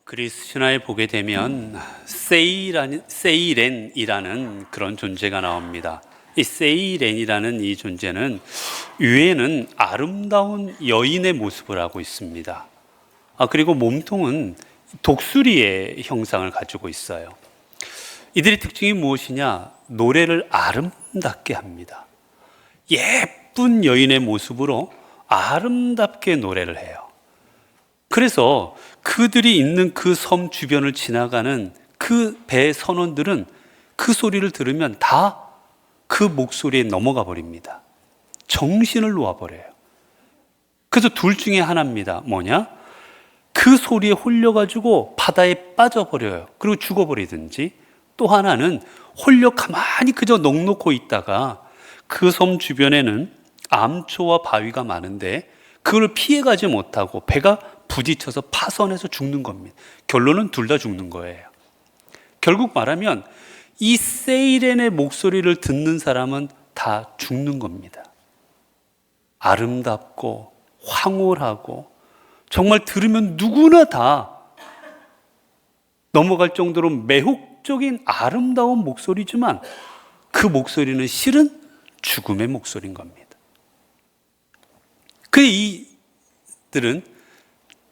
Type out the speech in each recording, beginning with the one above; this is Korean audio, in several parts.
그리스 신화에 보게 되면 세이렌이라는 그런 존재가 나옵니다. 이 세이렌이라는 이 존재는 위에는 아름다운 여인의 모습을 하고 있습니다. 그리고 몸통은 독수리의 형상을 가지고 있어요. 이들의 특징이 무엇이냐? 노래를 아름답게 합니다. 예쁜 여인의 모습으로 아름답게 노래를 해요. 그래서 그들이 있는 그 섬 주변을 지나가는 그 배 선원들은 그 소리를 들으면 다 그 목소리에 넘어가 버립니다. 정신을 놓아버려요. 그래서 둘 중에 하나입니다. 뭐냐? 그 소리에 홀려가지고 바다에 빠져버려요. 그리고 죽어버리든지, 또 하나는 홀려 가만히 그저 넋놓고 있다가 그 섬 주변에는 암초와 바위가 많은데 그걸 피해가지 못하고 배가 부딪혀서 파손해서 죽는 겁니다. 결론은 둘 다 죽는 거예요. 결국 말하면 이 세이렌의 목소리를 듣는 사람은 다 죽는 겁니다. 아름답고 황홀하고 정말 들으면 누구나 다 넘어갈 정도로 매혹적인 아름다운 목소리지만 그 목소리는 실은 죽음의 목소리인 겁니다. 그 이들은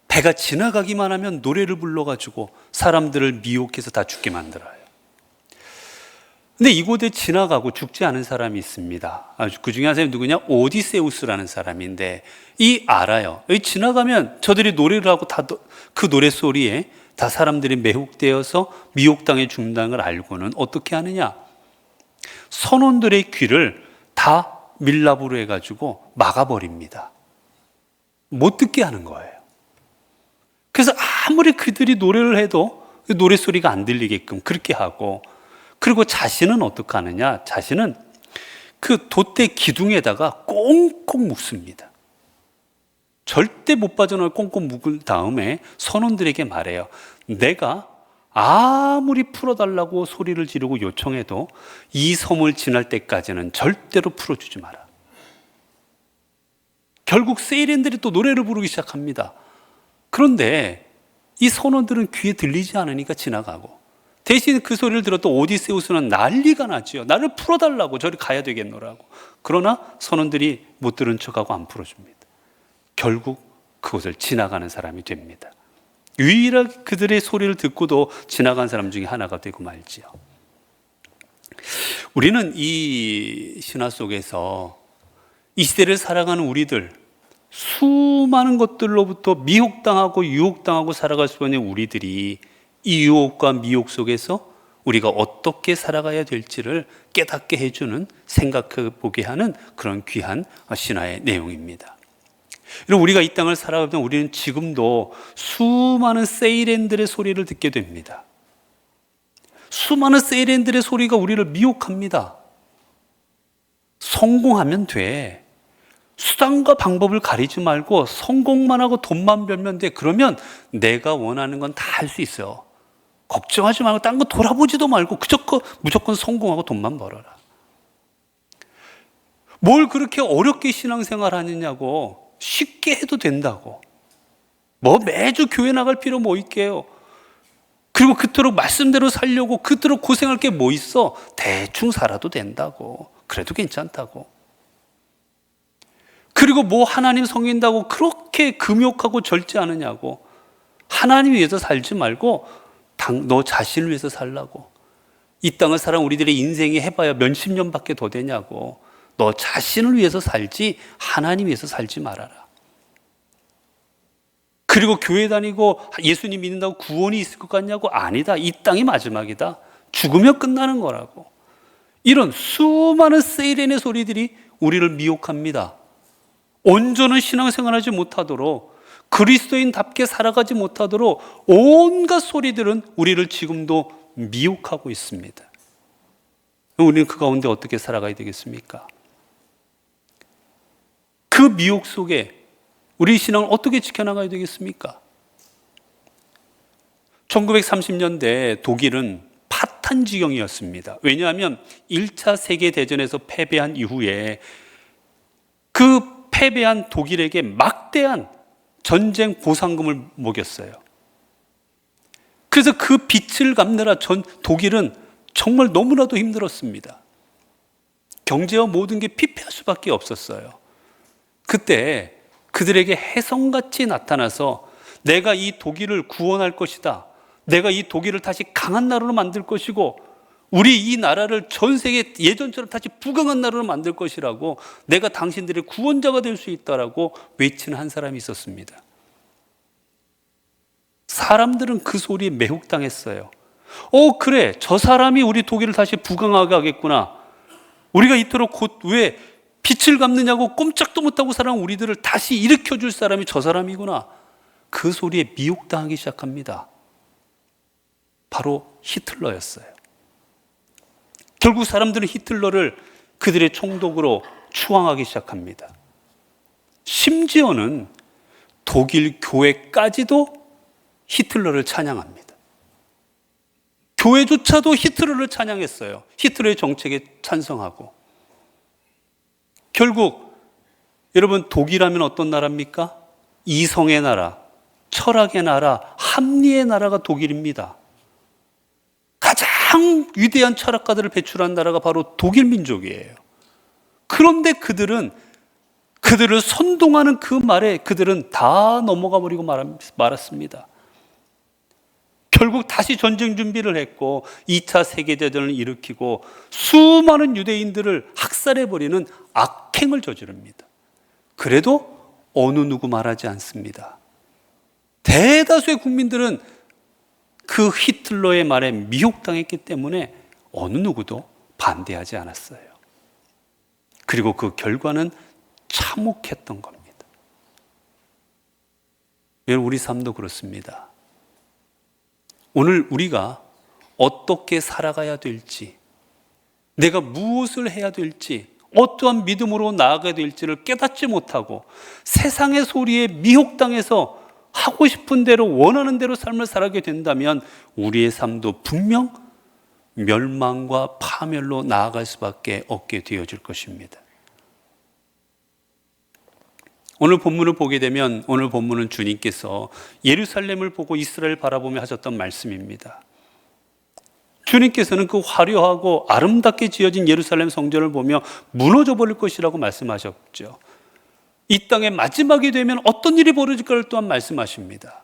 배가 지나가기만 하면 노래를 불러가지고 사람들을 미혹해서 다 죽게 만들어요. 근데 이곳에 지나가고 죽지 않은 사람이 있습니다. 그 중에 한 사람이 누구냐? 오디세우스라는 사람인데 알아요. 여기 지나가면 저들이 노래를 하고 다 그 노래 소리에 다 사람들이 매혹되어서 미혹당해 죽는다는 걸 알고는 어떻게 하느냐? 선원들의 귀를 다 밀랍으로 해가지고 막아버립니다. 못 듣게 하는 거예요. 그래서 아무리 그들이 노래를 해도 노래 소리가 안 들리게끔 그렇게 하고, 그리고 자신은 어떻게 하느냐? 자신은 그 돛대 기둥에다가 꽁꽁 묶습니다. 절대 못 빠져나올 꽁꽁 묶은 다음에 선원들에게 말해요. 내가 아무리 풀어달라고 소리를 지르고 요청해도 이 섬을 지날 때까지는 절대로 풀어주지 마라. 결국 세이렌들이 또 노래를 부르기 시작합니다. 그런데 이 선원들은 귀에 들리지 않으니까 지나가고, 대신 그 소리를 들었던 오디세우스는 난리가 나지요. 나를 풀어달라고, 저리 가야 되겠노라고. 그러나 선원들이 못 들은 척하고 안 풀어줍니다. 결국 그곳을 지나가는 사람이 됩니다. 유일하게 그들의 소리를 듣고도 지나간 사람 중에 하나가 되고 말지요. 우리는 이 신화 속에서 이 시대를 살아가는 우리들, 수많은 것들로부터 미혹당하고 유혹당하고 살아갈 수 있는 우리들이 이 유혹과 미혹 속에서 우리가 어떻게 살아가야 될지를 깨닫게 해주는, 생각해 보게 하는 그런 귀한 신화의 내용입니다. 여러분, 우리가 이 땅을 살아가면 우리는 지금도 수많은 세이렌들의 소리를 듣게 됩니다. 수많은 세이렌들의 소리가 우리를 미혹합니다. 성공하면 돼. 수단과 방법을 가리지 말고 성공만 하고 돈만 벌면 돼. 그러면 내가 원하는 건 다 할 수 있어요. 걱정하지 말고 딴 거 돌아보지도 말고 무조건 성공하고 돈만 벌어라. 뭘 그렇게 어렵게 신앙생활 하느냐고. 쉽게 해도 된다고. 뭐 매주 교회 나갈 필요 뭐 있게요. 그리고 그토록 말씀대로 살려고 그토록 고생할 게 뭐 있어. 대충 살아도 된다고. 그래도 괜찮다고. 그리고 뭐 하나님 섬긴다고 그렇게 금욕하고 절제하느냐고. 하나님 위해서 살지 말고 너 자신을 위해서 살라고. 이 땅을 살아 우리들의 인생이 해봐야 몇십 년밖에 더 되냐고. 너 자신을 위해서 살지 하나님 위해서 살지 말아라. 그리고 교회 다니고 예수님 믿는다고 구원이 있을 것 같냐고. 아니다. 이 땅이 마지막이다. 죽으면 끝나는 거라고. 이런 수많은 세이렌의 소리들이 우리를 미혹합니다. 온전한 신앙생활하지 못하도록, 그리스도인답게 살아가지 못하도록 온갖 소리들은 우리를 지금도 미혹하고 있습니다. 우리는 그 가운데 어떻게 살아가야 되겠습니까? 그 미혹 속에 우리 신앙을 어떻게 지켜나가야 되겠습니까? 1930년대 독일은 파탄지경이었습니다. 왜냐하면 1차 세계대전에서 패배한 이후에 그 패배한 독일에게 막대한 전쟁 보상금을 먹였어요. 그래서 그 빚을 갚느라 독일은 정말 너무나도 힘들었습니다. 경제와 모든 게 피폐할 수밖에 없었어요. 그때 그들에게 혜성같이 나타나서 내가 이 독일을 구원할 것이다. 내가 이 독일을 다시 강한 나라로 만들 것이고 우리 이 나라를 전 세계 예전처럼 다시 부강한 나라로 만들 것이라고, 내가 당신들의 구원자가 될 수 있다라고 외치는 한 사람이 있었습니다. 사람들은 그 소리에 매혹당했어요. 그래, 저 사람이 우리 독일을 다시 부강하게 하겠구나. 우리가 이토록 곧 왜 빚을 갚느냐고 꼼짝도 못하고 살아온 우리들을 다시 일으켜줄 사람이 저 사람이구나. 그 소리에 미혹당하기 시작합니다. 바로 히틀러였어요. 결국 사람들은 히틀러를 그들의 총독으로 추앙하기 시작합니다. 심지어는 독일 교회까지도 히틀러를 찬양합니다. 교회조차도 히틀러를 찬양했어요. 히틀러의 정책에 찬성하고. 결국 여러분, 독일하면 어떤 나라입니까? 이성의 나라, 철학의 나라, 합리의 나라가 독일입니다. 가장 위대한 철학가들을 배출한 나라가 바로 독일 민족이에요. 그런데 그들을 선동하는 그 말에 그들은 다 넘어가 버리고 말았습니다. 결국 다시 전쟁 준비를 했고 2차 세계대전을 일으키고 수많은 유대인들을 학살해버리는 악행을 저지릅니다. 그래도 어느 누구 말하지 않습니다. 대다수의 국민들은 그 히틀러의 말에 미혹당했기 때문에 어느 누구도 반대하지 않았어요. 그리고 그 결과는 참혹했던 겁니다. 여러분, 우리 삶도 그렇습니다. 오늘 우리가 어떻게 살아가야 될지, 내가 무엇을 해야 될지, 어떠한 믿음으로 나아가야 될지를 깨닫지 못하고 세상의 소리에 미혹당해서 하고 싶은 대로 원하는 대로 삶을 살아가게 된다면 우리의 삶도 분명 멸망과 파멸로 나아갈 수밖에 없게 되어질 것입니다. 오늘 본문을 보게 되면, 오늘 본문은 주님께서 예루살렘을 보고 이스라엘을 바라보며 하셨던 말씀입니다. 주님께서는 그 화려하고 아름답게 지어진 예루살렘 성전을 보며 무너져 버릴 것이라고 말씀하셨죠. 이 땅의 마지막이 되면 어떤 일이 벌어질까를 또한 말씀하십니다.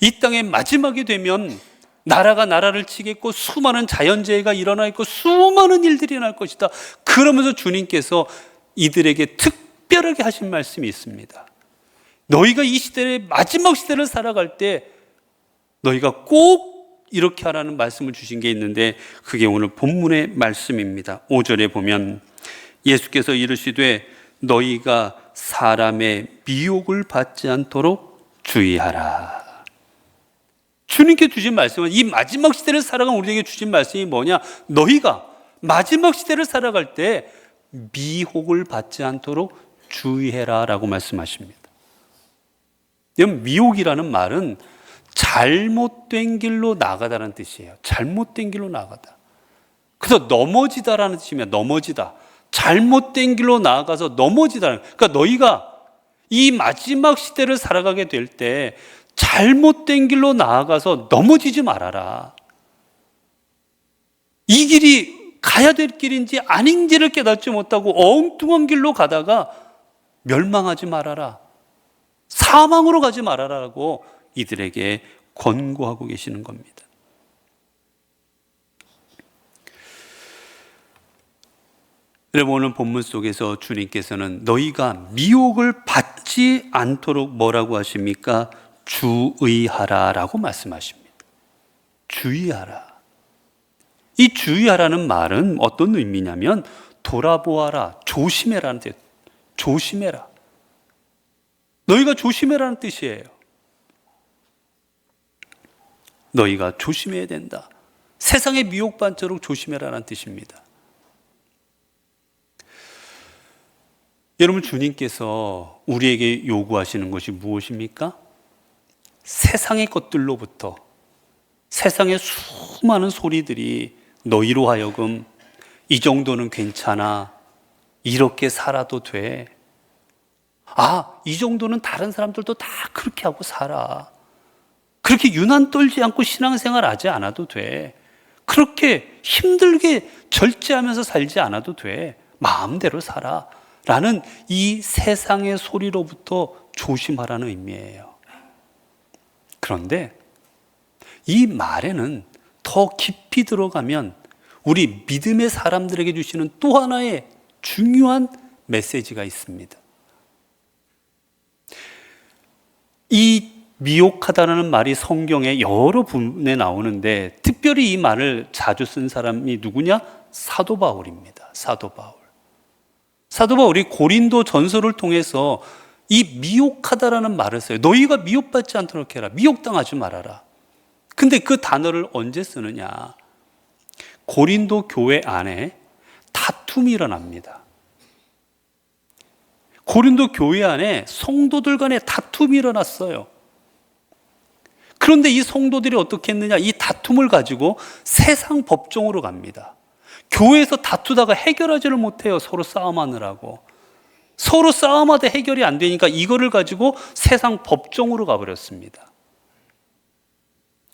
이 땅의 마지막이 되면 나라가 나라를 치겠고 수많은 자연재해가 일어나 있고 수많은 일들이 날 것이다. 그러면서 주님께서 이들에게 특별하게 하신 말씀이 있습니다. 너희가 이 시대의 마지막 시대를 살아갈 때 너희가 꼭 이렇게 하라는 말씀을 주신 게 있는데, 그게 오늘 본문의 말씀입니다. 5절에 보면 예수께서 이르시되 너희가 사람의 미혹을 받지 않도록 주의하라. 주님께 주신 말씀은, 이 마지막 시대를 살아간 우리에게 주신 말씀이 뭐냐? 너희가 마지막 시대를 살아갈 때 미혹을 받지 않도록 주의해라 라고 말씀하십니다. 미혹이라는 말은 잘못된 길로 나가다라는 뜻이에요. 잘못된 길로 나가다. 그래서 넘어지다라는 뜻입니다. 넘어지다. 잘못된 길로 나아가서 넘어지다. 그러니까 너희가 이 마지막 시대를 살아가게 될 때 잘못된 길로 나아가서 넘어지지 말아라. 이 길이 가야 될 길인지 아닌지를 깨닫지 못하고 엉뚱한 길로 가다가 멸망하지 말아라. 사망으로 가지 말아라라고 이들에게 권고하고 계시는 겁니다. 여러분, 오늘 본문 속에서 주님께서는 너희가 미혹을 받지 않도록 뭐라고 하십니까? 주의하라라고 말씀하십니다. 주의하라. 이 주의하라는 말은 어떤 의미냐면 돌아보아라, 조심해라는 뜻. 조심해라. 너희가 조심해라는 뜻이에요. 너희가 조심해야 된다. 세상에 미혹받도록 조심해라는 뜻입니다. 여러분, 주님께서 우리에게 요구하시는 것이 무엇입니까? 세상의 것들로부터, 세상의 수많은 소리들이 너희로 하여금 이 정도는 괜찮아, 이렇게 살아도 돼, 이 정도는 다른 사람들도 다 그렇게 하고 살아, 그렇게 유난 떨지 않고 신앙생활 하지 않아도 돼. 그렇게 힘들게 절제하면서 살지 않아도 돼. 마음대로 살아. 라는 이 세상의 소리로부터 조심하라는 의미예요. 그런데 이 말에는 더 깊이 들어가면 우리 믿음의 사람들에게 주시는 또 하나의 중요한 메시지가 있습니다. 이 미혹하다라는 말이 성경에 여러 부분에 나오는데 특별히 이 말을 자주 쓴 사람이 누구냐? 사도 바울입니다. 사도 바울. 사도 바울이 고린도 전서를 통해서 이 미혹하다라는 말을 써요. 너희가 미혹받지 않도록 해라. 미혹당하지 말아라. 근데 그 단어를 언제 쓰느냐? 고린도 교회 안에 다툼이 일어납니다. 고린도 교회 안에 성도들 간에 다툼이 일어났어요. 그런데 이 성도들이 어떻게 했느냐? 이 다툼을 가지고 세상 법정으로 갑니다. 교회에서 다투다가 해결하지를 못해요. 서로 싸움하느라고. 서로 싸움하다 해결이 안 되니까 이거를 가지고 세상 법정으로 가버렸습니다.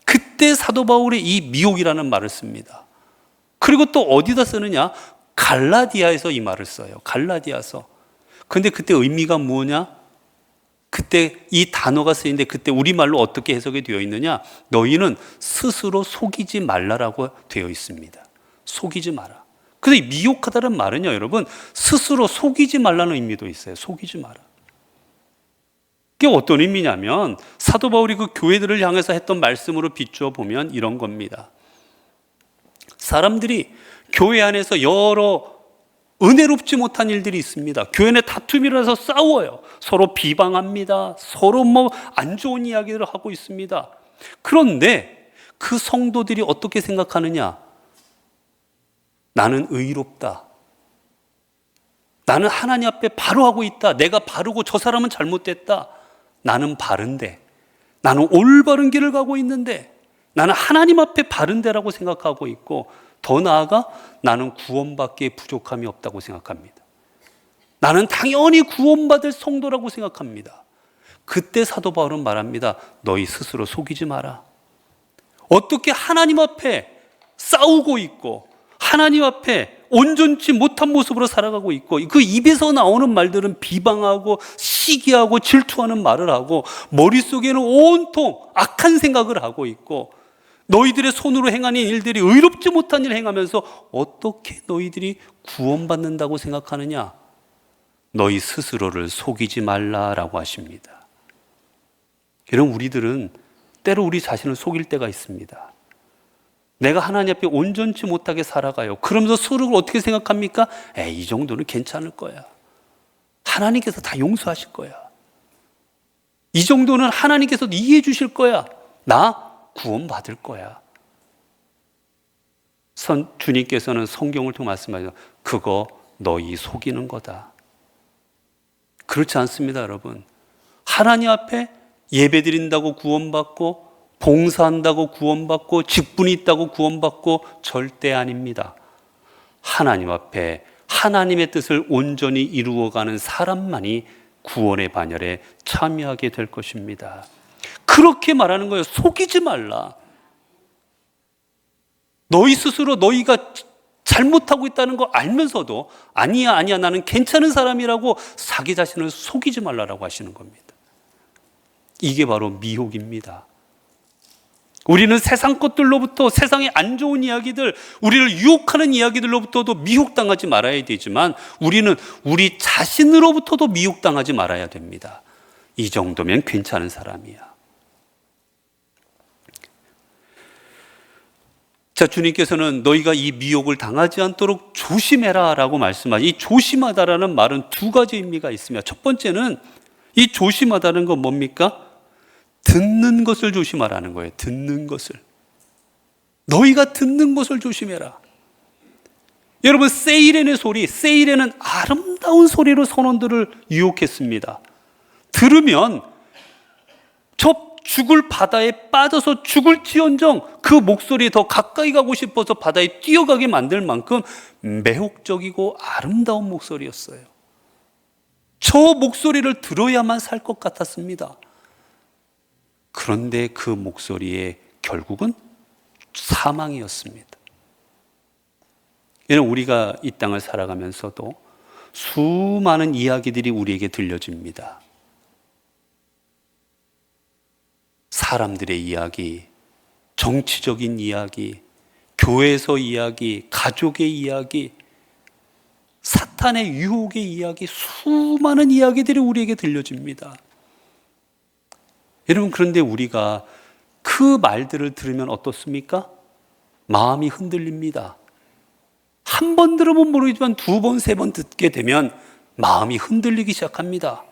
그때 사도 바울이 이 미혹이라는 말을 씁니다. 그리고 또 어디다 쓰느냐? 갈라디아에서 이 말을 써요. 갈라디아서. 근데 그때 의미가 뭐냐? 그때 이 단어가 쓰이는데 그때 우리말로 어떻게 해석이 되어 있느냐? 너희는 스스로 속이지 말라라고 되어 있습니다. 속이지 마라. 근데 미혹하다는 말은요, 여러분, 스스로 속이지 말라는 의미도 있어요. 속이지 마라. 그게 어떤 의미냐면 사도 바울이 그 교회들을 향해서 했던 말씀으로 비추어 보면 이런 겁니다. 사람들이 교회 안에서 여러 은혜롭지 못한 일들이 있습니다. 교회 내 다툼이 일어나서 싸워요. 서로 비방합니다. 서로 안 좋은 이야기를 하고 있습니다. 그런데 그 성도들이 어떻게 생각하느냐? 나는 의롭다. 나는 하나님 앞에 바로 하고 있다. 내가 바르고 저 사람은 잘못됐다. 나는 바른데. 나는 올바른 길을 가고 있는데. 나는 하나님 앞에 바른데라고 생각하고 있고, 더 나아가 나는 구원받기에 부족함이 없다고 생각합니다. 나는 당연히 구원받을 성도라고 생각합니다. 그때 사도 바울은 말합니다. 너희 스스로 속이지 마라. 어떻게 하나님 앞에 싸우고 있고 하나님 앞에 온전치 못한 모습으로 살아가고 있고 그 입에서 나오는 말들은 비방하고 시기하고 질투하는 말을 하고 머릿속에는 온통 악한 생각을 하고 있고 너희들의 손으로 행하는 일들이 의롭지 못한 일을 행하면서 어떻게 너희들이 구원받는다고 생각하느냐? 너희 스스로를 속이지 말라라고 하십니다. 여러분, 우리들은 때로 우리 자신을 속일 때가 있습니다. 내가 하나님 앞에 온전치 못하게 살아가요. 그러면서 스스로를 어떻게 생각합니까? 이 정도는 괜찮을 거야. 하나님께서 다 용서하실 거야. 이 정도는 하나님께서 이해해 주실 거야. 나 구원받을 거야. 주님께서는 성경을 통해 말씀하셔서 그거 너희 속이는 거다. 그렇지 않습니다, 여러분. 하나님 앞에 예배드린다고 구원받고 봉사한다고 구원받고 직분이 있다고 구원받고 절대 아닙니다. 하나님 앞에 하나님의 뜻을 온전히 이루어가는 사람만이 구원의 반열에 참여하게 될 것입니다. 그렇게 말하는 거예요. 속이지 말라. 너희 스스로 너희가 잘못하고 있다는 거 알면서도 아니야 나는 괜찮은 사람이라고 자기 자신을 속이지 말라라고 하시는 겁니다. 이게 바로 미혹입니다. 우리는 세상 것들로부터 세상의 안 좋은 이야기들, 우리를 유혹하는 이야기들로부터도 미혹당하지 말아야 되지만 우리는 우리 자신으로부터도 미혹당하지 말아야 됩니다. 이 정도면 괜찮은 사람이야. 자, 주님께서는 너희가 이 미혹을 당하지 않도록 조심해라 라고 말씀하시죠. 이 조심하다라는 말은 두 가지 의미가 있습니다. 첫 번째는 이 조심하다는 건 뭡니까? 듣는 것을 조심하라는 거예요. 듣는 것을. 너희가 듣는 것을 조심해라. 여러분, 세이렌의 소리, 세이렌은 아름다운 소리로 선원들을 유혹했습니다. 들으면 저 죽을 바다에 빠져서 죽을지언정 그 목소리에 더 가까이 가고 싶어서 바다에 뛰어가게 만들 만큼 매혹적이고 아름다운 목소리였어요. 저 목소리를 들어야만 살 것 같았습니다. 그런데 그 목소리의 결국은 사망이었습니다. 이는 우리가 이 땅을 살아가면서도 수많은 이야기들이 우리에게 들려집니다. 사람들의 이야기, 정치적인 이야기, 교회에서 이야기, 가족의 이야기, 사탄의 유혹의 이야기, 수많은 이야기들이 우리에게 들려집니다. 여러분, 그런데 우리가 그 말들을 들으면 어떻습니까? 마음이 흔들립니다. 한 번 들으면 모르지만 두 번, 세 번 듣게 되면 마음이 흔들리기 시작합니다.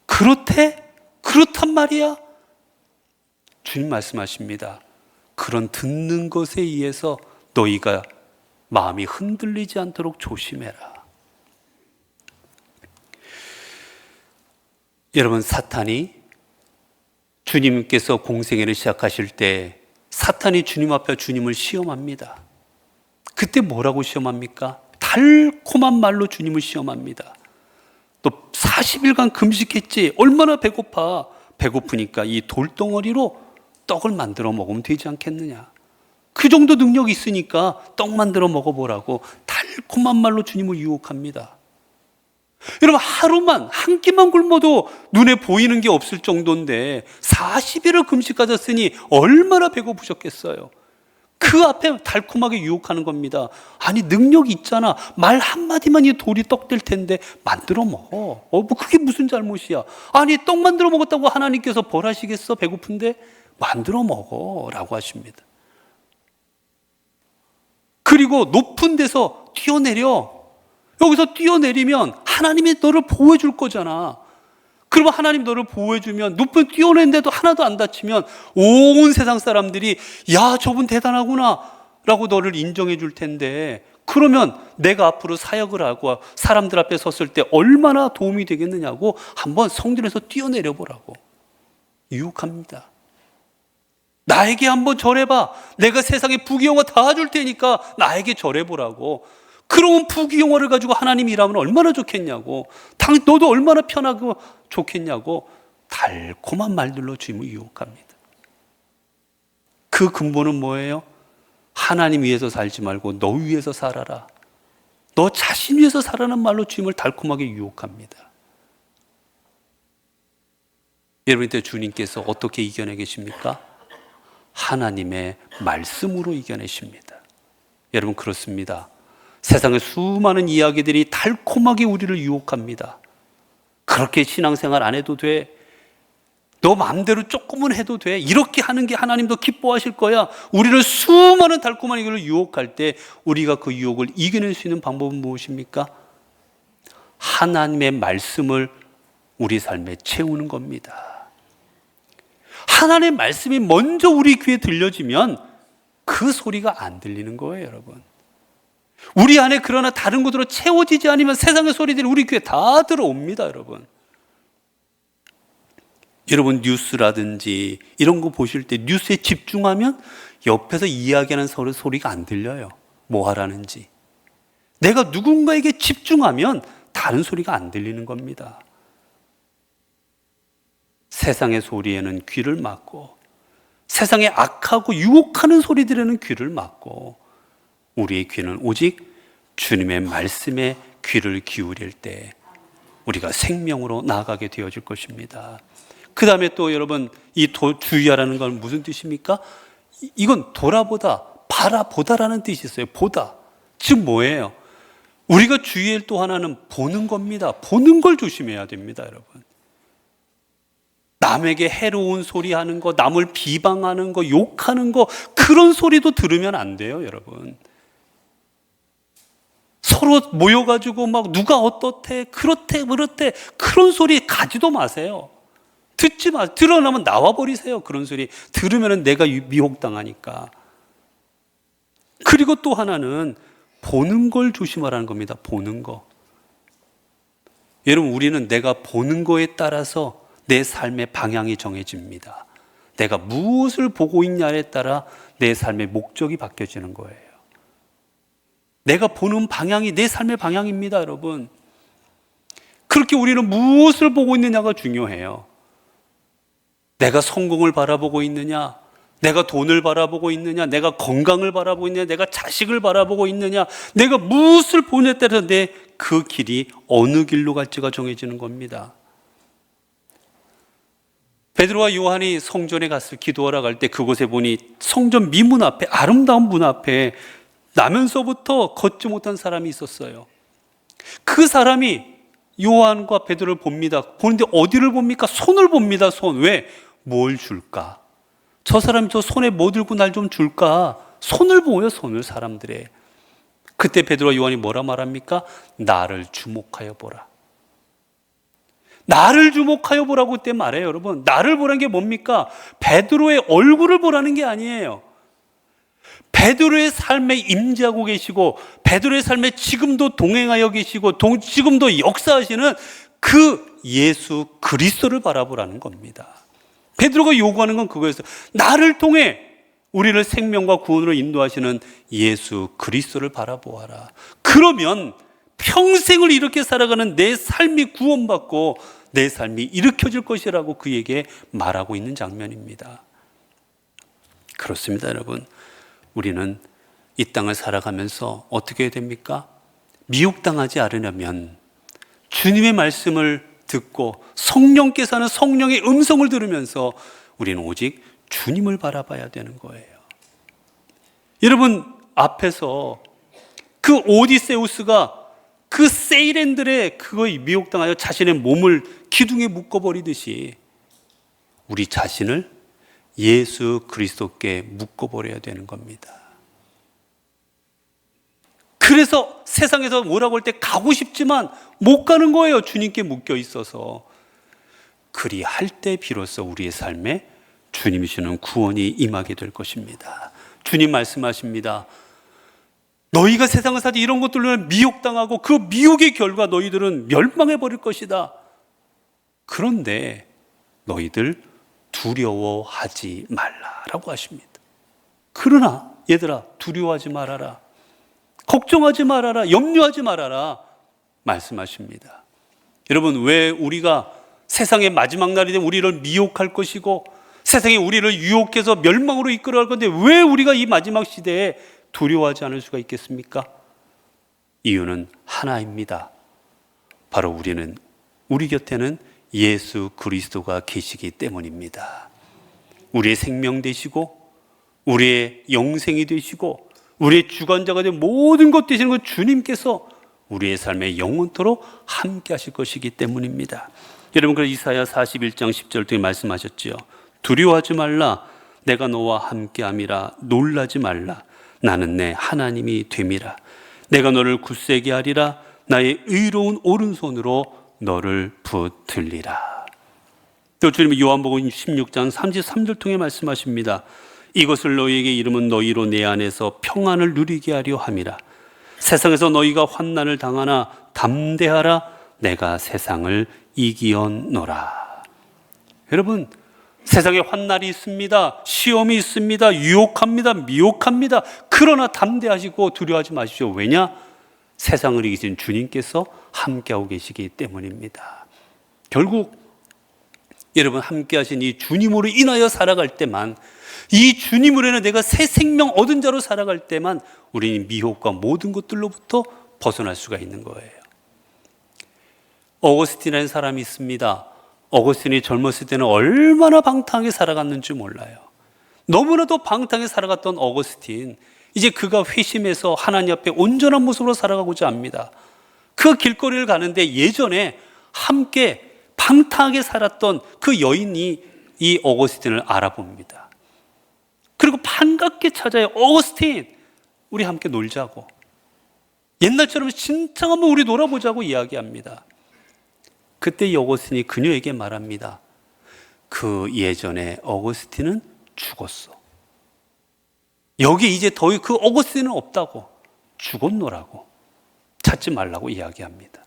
그렇단 말이야? 주님 말씀하십니다. 그런 듣는 것에 의해서 너희가 마음이 흔들리지 않도록 조심해라. 여러분, 사탄이 주님께서 공생애를 시작하실 때 사탄이 주님 앞에 주님을 시험합니다. 그때 뭐라고 시험합니까? 달콤한 말로 주님을 시험합니다. 또 40일간 금식했지, 얼마나 배고파. 배고프니까 이 돌덩어리로 떡을 만들어 먹으면 되지 않겠느냐. 그 정도 능력이 있으니까 떡 만들어 먹어보라고 달콤한 말로 주님을 유혹합니다. 여러분, 하루만 한 끼만 굶어도 눈에 보이는 게 없을 정도인데 40일을 금식 가졌으니 얼마나 배고프셨겠어요. 그 앞에 달콤하게 유혹하는 겁니다. 아니, 능력이 있잖아. 말 한마디만 이 돌이 떡 될 텐데 만들어 먹어. 뭐 그게 무슨 잘못이야. 아니, 떡 만들어 먹었다고 하나님께서 벌하시겠어? 배고픈데 만들어 먹어 라고 하십니다. 그리고 높은 데서 뛰어내려. 여기서 뛰어내리면 하나님이 너를 보호해 줄 거잖아. 그러면 하나님 너를 보호해 주면 높은 뛰어내는데도 하나도 안 다치면 온 세상 사람들이 야, 저분 대단하구나 라고 너를 인정해 줄 텐데, 그러면 내가 앞으로 사역을 하고 사람들 앞에 섰을 때 얼마나 도움이 되겠느냐고 한번 성전에서 뛰어내려 보라고 유혹합니다. 나에게 한번 절해봐. 내가 세상에 부귀영화 다 줄 테니까 나에게 절해보라고. 그러면 부귀영화를 가지고 하나님 일하면 얼마나 좋겠냐고. 너도 얼마나 편하고 좋겠냐고. 달콤한 말들로 주님을 유혹합니다. 그 근본은 뭐예요? 하나님 위해서 살지 말고 너 위해서 살아라. 너 자신 위해서 살아라는 말로 주님을 달콤하게 유혹합니다. 여러분, 이때 주님께서 어떻게 이겨내 계십니까? 하나님의 말씀으로 이겨내십니다. 여러분, 그렇습니다. 세상의 수많은 이야기들이 달콤하게 우리를 유혹합니다. 그렇게 신앙생활 안 해도 돼. 너 마음대로 조금은 해도 돼. 이렇게 하는 게 하나님도 기뻐하실 거야. 우리를 수많은 달콤한 이걸 유혹할 때 우리가 그 유혹을 이겨낼 수 있는 방법은 무엇입니까? 하나님의 말씀을 우리 삶에 채우는 겁니다. 하나님의 말씀이 먼저 우리 귀에 들려지면 그 소리가 안 들리는 거예요, 여러분. 우리 안에 그러나 다른 것으로 채워지지 않으면 세상의 소리들이 우리 귀에 다 들어옵니다, 여러분. 여러분, 뉴스라든지 이런 거 보실 때 뉴스에 집중하면 옆에서 이야기하는 소리가 안 들려요. 뭐 하라는지. 내가 누군가에게 집중하면 다른 소리가 안 들리는 겁니다. 세상의 소리에는 귀를 막고, 세상에 악하고 유혹하는 소리들에는 귀를 막고, 우리의 귀는 오직 주님의 말씀에 귀를 기울일 때 우리가 생명으로 나아가게 되어질 것입니다. 그 다음에 또 여러분, 이 주의하라는 건 무슨 뜻입니까? 이건 돌아보다, 바라보다라는 뜻이 있어요. 보다. 즉 뭐예요? 우리가 주의할 또 하나는 보는 겁니다. 보는 걸 조심해야 됩니다, 여러분. 남에게 해로운 소리 하는 거, 남을 비방하는 거, 욕하는 거, 그런 소리도 들으면 안 돼요, 여러분. 서로 모여가지고 막 누가 어떻대, 그렇대, 그런 소리 가지도 마세요. 듣지 마세요. 드러나면 나와버리세요. 그런 소리 들으면 내가 미혹당하니까. 그리고 또 하나는 보는 걸 조심하라는 겁니다. 보는 거. 여러분, 우리는 내가 보는 거에 따라서 내 삶의 방향이 정해집니다. 내가 무엇을 보고 있냐에 따라 내 삶의 목적이 바뀌어지는 거예요. 내가 보는 방향이 내 삶의 방향입니다, 여러분. 그렇게 우리는 무엇을 보고 있느냐가 중요해요. 내가 성공을 바라보고 있느냐? 내가 돈을 바라보고 있느냐? 내가 건강을 바라보고 있느냐? 내가 자식을 바라보고 있느냐? 내가 무엇을 보느냐에 따라서 내 그 길이 어느 길로 갈지가 정해지는 겁니다. 베드로와 요한이 성전에 갔을 기도하러 갈 때 그곳에 보니 성전 미문 앞에 아름다운 문 앞에 나면서부터 걷지 못한 사람이 있었어요. 그 사람이 요한과 베드로를 봅니다. 보는데 어디를 봅니까? 손을 봅니다. 손. 왜? 뭘 줄까? 저 사람이 저 손에 뭐 들고 날 좀 줄까? 손을 보여요. 손을 사람들의. 그때 베드로와 요한이 뭐라 말합니까? 나를 주목하여 보라. 나를 주목하여 보라고 그때 말해요. 여러분, 나를 보라는 게 뭡니까? 베드로의 얼굴을 보라는 게 아니에요. 베드로의 삶에 임재하고 계시고 베드로의 삶에 지금도 동행하여 계시고 지금도 역사하시는 그 예수 그리스도를 바라보라는 겁니다. 베드로가 요구하는 건 그거였어요. 나를 통해 우리를 생명과 구원으로 인도하시는 예수 그리스도를 바라보아라. 그러면 평생을 이렇게 살아가는 내 삶이 구원받고 내 삶이 일으켜질 것이라고 그에게 말하고 있는 장면입니다. 그렇습니다, 여러분. 우리는 이 땅을 살아가면서 어떻게 해야 됩니까? 미혹당하지 않으려면 주님의 말씀을 듣고 성령께서 하는 성령의 음성을 들으면서 우리는 오직 주님을 바라봐야 되는 거예요. 여러분, 앞에서 그 오디세우스가 그 세이렌들의 그거에 미혹당하여 자신의 몸을 기둥에 묶어버리듯이 우리 자신을 예수 그리스도께 묶어버려야 되는 겁니다. 그래서 세상에서 뭐라고 할 때 가고 싶지만 못 가는 거예요. 주님께 묶여 있어서. 그리할 때 비로소 우리의 삶에 주님이 주는 구원이 임하게 될 것입니다. 주님 말씀하십니다. 너희가 세상을 살때 이런 것들로 미혹당하고 그 미혹의 결과 너희들은 멸망해 버릴 것이다. 그런데 너희들 두려워하지 말라라고 하십니다. 그러나 얘들아, 두려워하지 말아라. 걱정하지 말아라. 염려하지 말아라. 말씀하십니다. 여러분, 왜 우리가 세상의 마지막 날이 되면 우리를 미혹할 것이고 세상이 우리를 유혹해서 멸망으로 이끌어갈 건데 왜 우리가 이 마지막 시대에 두려워하지 않을 수가 있겠습니까? 이유는 하나입니다. 바로 우리 곁에는 예수 그리스도가 계시기 때문입니다. 우리의 생명 되시고 우리의 영생이 되시고 우리의 주관자가 된 모든 것 되시는 것 주님께서 우리의 삶에 영원토록 함께 하실 것이기 때문입니다. 여러분, 그래서 이사야 41장 10절 등에 말씀하셨지요. 두려워하지 말라. 내가 너와 함께함이라. 놀라지 말라. 나는 내 하나님이 됨이라. 내가 너를 굳세게 하리라. 나의 의로운 오른손으로 너를 붙들리라. 또 주님이 요한복음 16장 33절 통해 말씀하십니다. 이것을 너희에게 이름은 너희로 내 안에서 평안을 누리게 하려 함이라. 세상에서 너희가 환난을 당하나 담대하라. 내가 세상을 이기었노라. 여러분, 세상에 환난이 있습니다. 시험이 있습니다. 유혹합니다. 미혹합니다. 그러나 담대하시고 두려워하지 마십시오. 왜냐? 세상을 이기신 주님께서 함께하고 계시기 때문입니다. 결국 여러분, 함께하신 이 주님으로 인하여 살아갈 때만, 이 주님으로 인해 내가 새 생명 얻은 자로 살아갈 때만 우리는 미혹과 모든 것들로부터 벗어날 수가 있는 거예요. 어거스틴이라는 사람이 있습니다. 어거스틴이 젊었을 때는 얼마나 방탕하게 살아갔는지 몰라요. 너무나도 방탕하게 살아갔던 어거스틴, 이제 그가 회심해서 하나님 앞에 온전한 모습으로 살아가고자 합니다. 그 길거리를 가는데 예전에 함께 방탕하게 살았던 그 여인이 이 어거스틴을 알아봅니다. 그리고 반갑게 찾아요. 어거스틴, 우리 함께 놀자고. 옛날처럼 진짜 한번 우리 놀아보자고 이야기합니다. 그때 이 어거스틴이 그녀에게 말합니다. 그 예전에 어거스틴은 죽었어. 여기 이제 더 그 어거스틴은 없다고. 죽었노라고. 찾지 말라고 이야기합니다.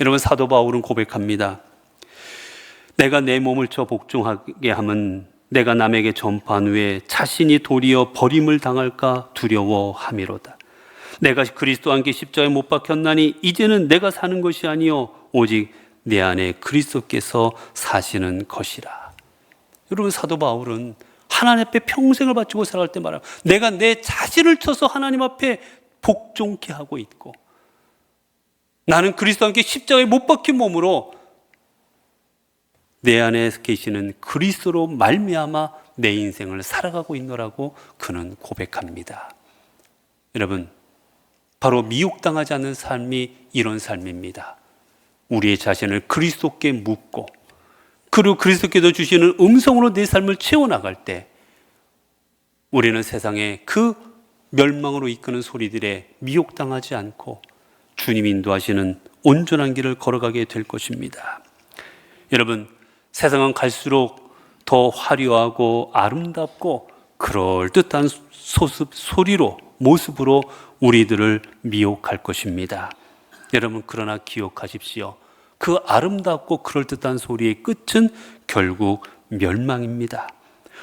여러분, 사도 바울은 고백합니다. 내가 내 몸을 쳐 복종하게 함은 내가 남에게 전파한 후에 자신이 도리어 버림을 당할까 두려워함이로다. 내가 그리스도와 함께 십자가에 못 박혔나니 이제는 내가 사는 것이 아니요 오직 내 안에 그리스도께서 사시는 것이라. 여러분, 사도 바울은 하나님 앞에 평생을 바치고 살아갈 때 말합니다. 내가 내 자신을 쳐서 하나님 앞에 복종케 하고 있고, 나는 그리스도와 함께 십자가에 못 박힌 몸으로 내 안에 계시는 그리스도로 말미암아 내 인생을 살아가고 있노라고 그는 고백합니다. 여러분, 바로 미혹당하지 않는 삶이 이런 삶입니다. 우리의 자신을 그리스도께 묻고, 그리고 그리스도께서 주시는 음성으로 내 삶을 채워나갈 때 우리는 세상에 그 멸망으로 이끄는 소리들에 미혹당하지 않고 주님 인도하시는 온전한 길을 걸어가게 될 것입니다. 여러분, 세상은 갈수록 더 화려하고 아름답고 그럴듯한 소리로, 모습으로 우리들을 미혹할 것입니다. 여러분, 그러나 기억하십시오. 그 아름답고 그럴듯한 소리의 끝은 결국 멸망입니다.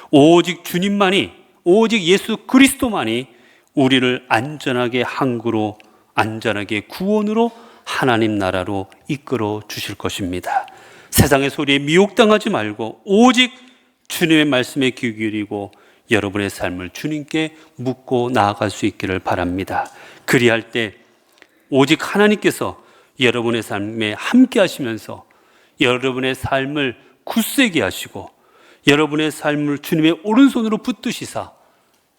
오직 주님만이, 오직 예수 그리스도만이 우리를 안전하게 항구로, 안전하게 구원으로 하나님 나라로 이끌어 주실 것입니다. 세상의 소리에 미혹당하지 말고 오직 주님의 말씀에 귀 기울이고 여러분의 삶을 주님께 묻고 나아갈 수 있기를 바랍니다. 그리할 때 오직 하나님께서 여러분의 삶에 함께 하시면서 여러분의 삶을 굳세게 하시고 여러분의 삶을 주님의 오른손으로 붙드시사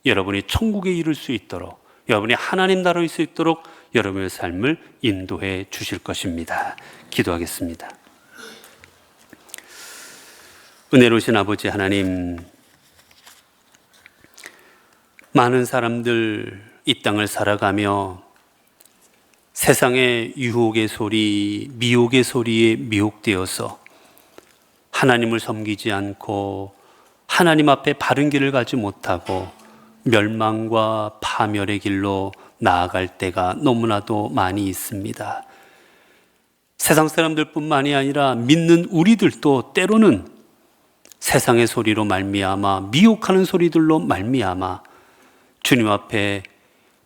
여러분이 천국에 이를 수 있도록, 여러분이 하나님 나라에 있을 수 있도록 여러분의 삶을 인도해 주실 것입니다. 기도하겠습니다. 은혜로우신 아버지 하나님, 많은 사람들 이 땅을 살아가며 세상의 유혹의 소리, 미혹의 소리에 미혹되어서 하나님을 섬기지 않고 하나님 앞에 바른 길을 가지 못하고 멸망과 파멸의 길로 나아갈 때가 너무나도 많이 있습니다. 세상 사람들뿐만이 아니라 믿는 우리들도 때로는 세상의 소리로 말미암아, 미혹하는 소리들로 말미암아 주님 앞에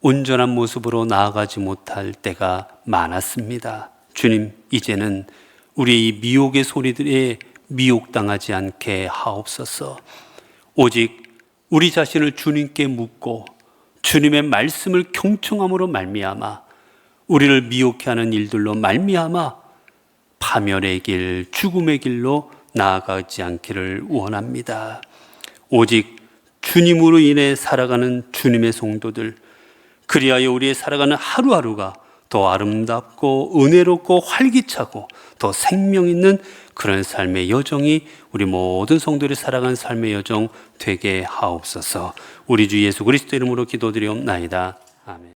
온전한 모습으로 나아가지 못할 때가 많았습니다. 주님, 이제는 우리의 이 미혹의 소리들에 미혹당하지 않게 하옵소서. 오직 우리 자신을 주님께 묻고 주님의 말씀을 경청함으로 말미암아 우리를 미혹해 하는 일들로 말미암아 파멸의 길, 죽음의 길로 나아가지 않기를 원합니다. 오직 주님으로 인해 살아가는 주님의 성도들, 그리하여 우리의 살아가는 하루하루가 더 아름답고 은혜롭고 활기차고 더 생명 있는 그런 삶의 여정이 우리 모든 성도들이 살아가는 삶의 여정 되게 하옵소서. 우리 주 예수 그리스도 이름으로 기도드리옵나이다. 아멘.